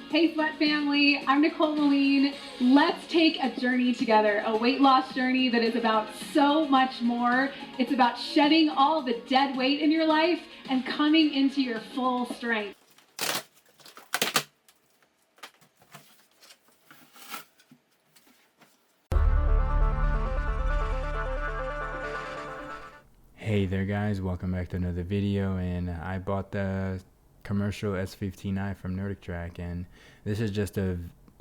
Hey Sweat family, I'm Nicole Moline. Let's take a journey together, a weight loss journey that is about so much more. It's about shedding all the dead weight in your life and coming into your full strength. Hey there guys, welcome back to another video. And I bought the commercial S15i from Nordictrack, and this is just a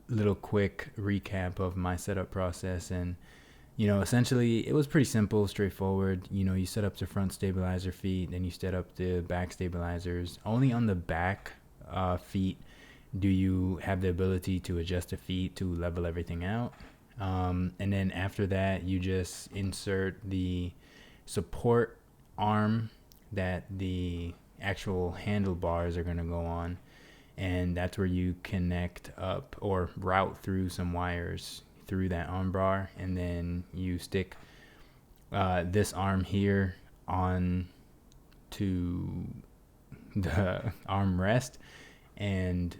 little quick recap of my setup process. And essentially it was pretty simple, straightforward. You set up the front stabilizer feet, then you set up the back stabilizers. Only on the back feet do you have the ability to adjust the feet to level everything out, and then after that you just insert the support arm that the actual handlebars are going to go on, and that's where you connect up or route through some wires through that arm bar, and then you stick this arm here on to the armrest, and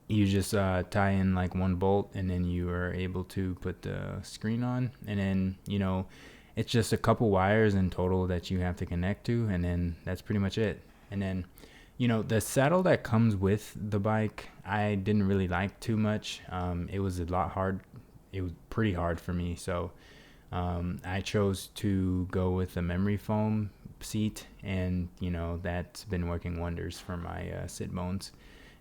you just tie in like one bolt, and then you are able to put the screen on. And then it's just a couple wires in total that you have to connect to, and then that's pretty much it. And then the saddle that comes with the bike I didn't really like too much. It was a lot hard. It was pretty hard for me, so I chose to go with a memory foam seat, and that's been working wonders for my sit bones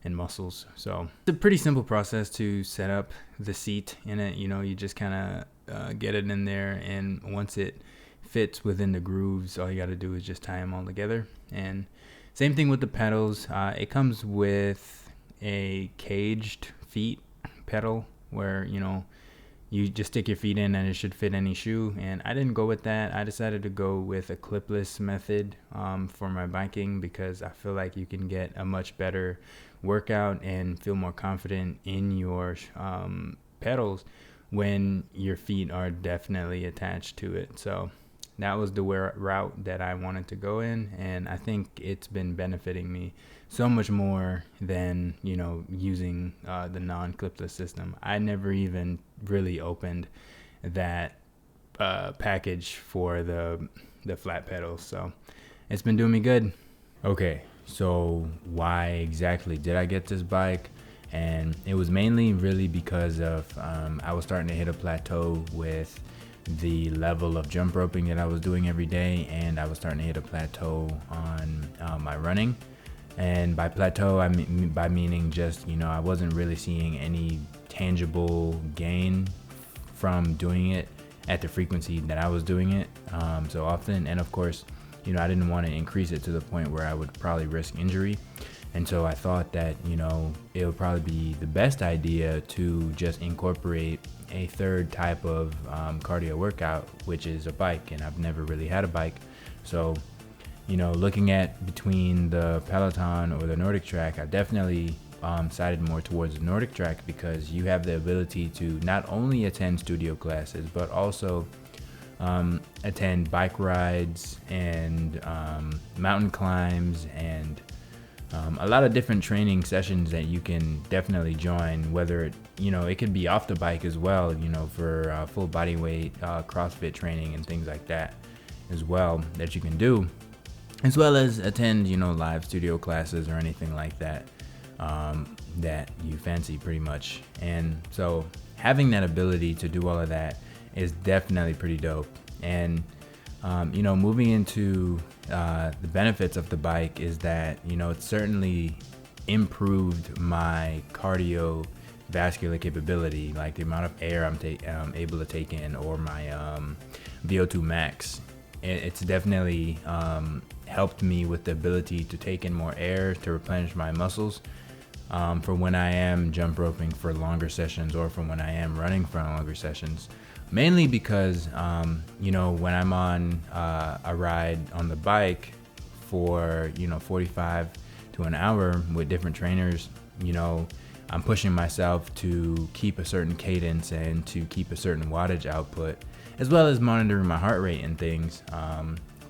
and muscles. So it's a pretty simple process to set up the seat in it. You just kind of get it in there, and once it fits within the grooves, all you got to do is just tie them all together. And same thing with the pedals. It comes with a caged feet pedal where you just stick your feet in and it should fit any shoe, and I didn't go with that. I decided to go with a clipless method for my biking, because I feel like you can get a much better workout and feel more confident in your pedals when your feet are definitely attached to it. So that was the route that I wanted to go in, and I think it's been benefiting me so much more than using the non-clipless system. I never even really opened that package for the flat pedals, so it's been doing me good. Okay, so why exactly did I get this bike? And it was mainly really because of I was starting to hit a plateau with the level of jump roping that I was doing every day, and I was starting to hit a plateau on my running. And by plateau, I mean by meaning just I wasn't really seeing any tangible gain from doing it at the frequency that I was doing it so often. And of course, I didn't want to increase it to the point where I would probably risk injury. And so I thought that it would probably be the best idea to just incorporate a third type of cardio workout, which is a bike. And I've never really had a bike, so looking at between the Peloton or the Nordictrack, I definitely sided more towards the Nordictrack, because you have the ability to not only attend studio classes but also attend bike rides and mountain climbs, and a lot of different training sessions that you can definitely join, whether it could be off the bike as well, for full body weight CrossFit training and things like that as well, that you can do, as well as attend live studio classes or anything like that that you fancy pretty much. And so having that ability to do all of that is definitely pretty dope. And moving into the benefits of the bike is that it certainly improved my cardiovascular capability, like the amount of air I'm able to take in, or my VO2 max. It's definitely helped me with the ability to take in more air to replenish my muscles for when I am jump roping for longer sessions, or for when I am running for longer sessions. Mainly because when I'm on a ride on the bike for 45 to an hour with different trainers, I'm pushing myself to keep a certain cadence and to keep a certain wattage output, as well as monitoring my heart rate and things,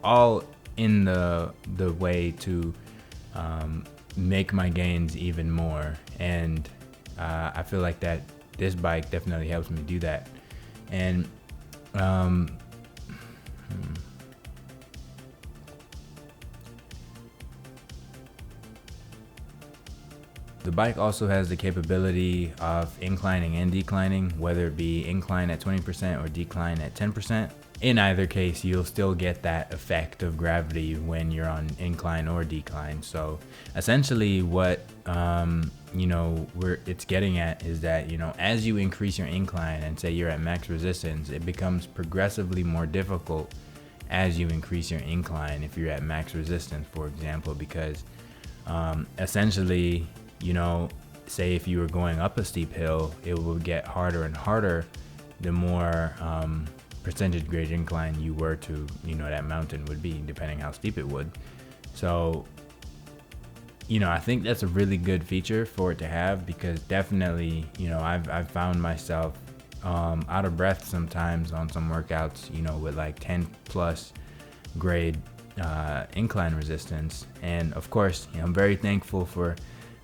all in the way to make my gains even more. And I feel like that this bike definitely helps me do that. And the bike also has the capability of inclining and declining, whether it be incline at 20% or decline at 10%. In either case, you'll still get that effect of gravity when you're on incline or decline. So essentially what it's getting at is that, as you increase your incline and say you're at max resistance, it becomes progressively more difficult as you increase your incline if you're at max resistance, for example, because essentially, say if you were going up a steep hill, it will get harder and harder the more percentage grade incline you were to, that mountain would be, depending how steep it would. So, I think that's a really good feature for it to have, because definitely, I've found myself out of breath sometimes on some workouts, with like 10 plus grade incline resistance. And of course, I'm very thankful for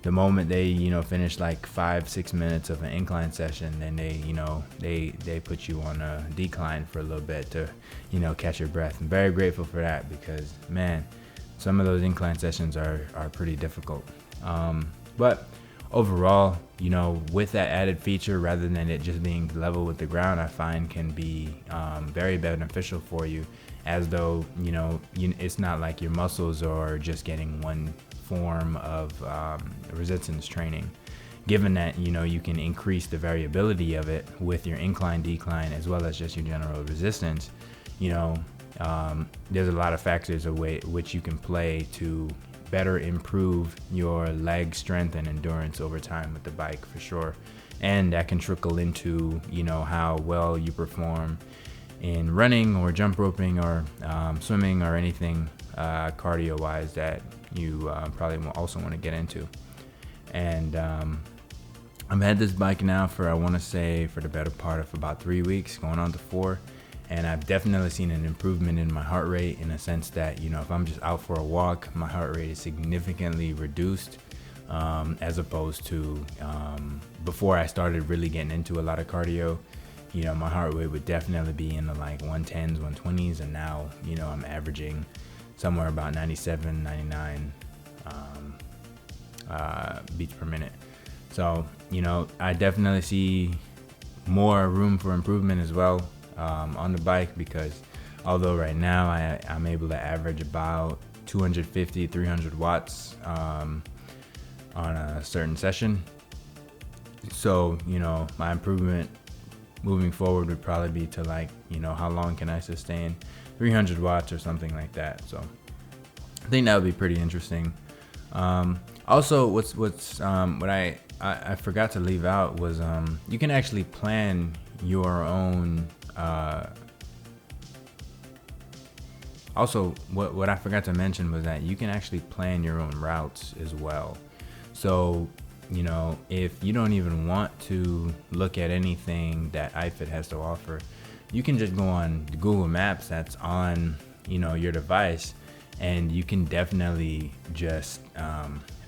the moment they finish like 5-6 minutes of an incline session, then they put you on a decline for a little bit to catch your breath. I'm very grateful for that, because man, some of those incline sessions are pretty difficult. But overall, with that added feature, rather than it just being level with the ground, I find can be very beneficial for you, as though it's not like your muscles are just getting one form of resistance training, given that you can increase the variability of it with your incline, decline, as well as just your general resistance. There's a lot of factors of which you can play to better improve your leg strength and endurance over time with the bike, for sure. And that can trickle into how well you perform in running or jump roping or swimming or anything cardio wise that you probably also want to get into. And I've had this bike now for, I want to say, for the better part of about 3 weeks, going on to 4. And I've definitely seen an improvement in my heart rate, in a sense that, if I'm just out for a walk, my heart rate is significantly reduced, as opposed to before I started really getting into a lot of cardio. My heart rate would definitely be in the like 110s, 120s, and now, I'm averaging somewhere about 97, 99 beats per minute. So, I definitely see more room for improvement as well on the bike, because although right now I'm able to average about 250, 300 watts on a certain session. So, my improvement moving forward would probably be to like, how long can I sustain 300 watts or something like that. So I think that would be pretty interesting. Also, what I forgot to leave out was you can actually plan your own. Also, what I forgot to mention was that you can actually plan your own routes as well. So, if you don't even want to look at anything that iFit has to offer, you can just go on Google Maps that's on, your device, and you can definitely just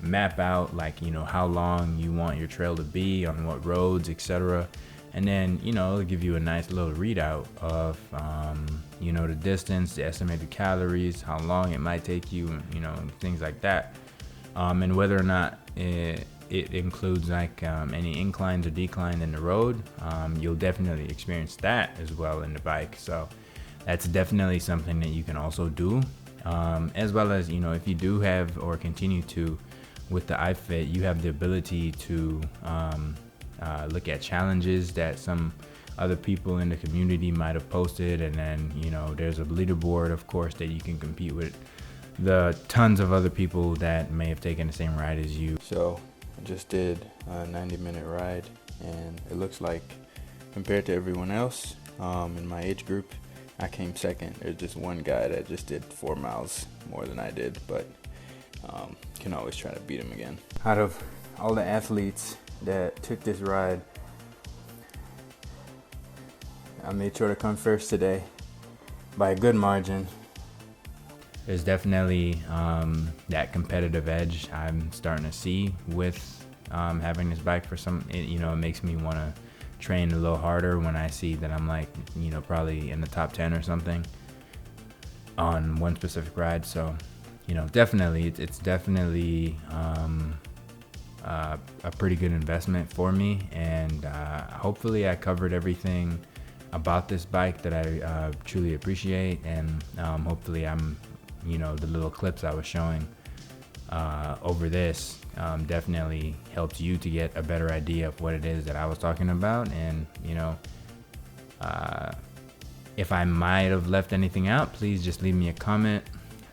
map out like, how long you want your trail to be, on what roads, etc. And then, it'll give you a nice little readout of, the distance, the estimated calories, how long it might take you, and things like that. And whether or not it includes like any inclines or decline in the road, you'll definitely experience that as well in the bike. So that's definitely something that you can also do. As well as, if you do have or continue to with the iFit, you have the ability to look at challenges that some other people in the community might have posted, and then there's a leaderboard, of course, that you can compete with the tons of other people that may have taken the same ride as you. So I just did a 90-minute ride, and it looks like, compared to everyone else in my age group, I came second. There's just one guy that just did 4 miles more than I did, but can always try to beat him again. Out of all the athletes that took this ride, I made sure to come first today by a good margin. There's definitely that competitive edge I'm starting to see with having this bike for it makes me want to train a little harder when I see that I'm like, probably in the top 10 or something on one specific ride. So, definitely, it's definitely a pretty good investment for me. And hopefully I covered everything about this bike that I truly appreciate. And hopefully the little clips I was showing over this definitely helped you to get a better idea of what it is that I was talking about. And if I might have left anything out, please just leave me a comment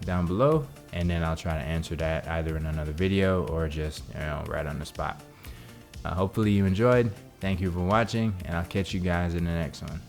down below, and then I'll try to answer that either in another video or just right on the spot. Hopefully you enjoyed. Thank you for watching, and I'll catch you guys in the next one.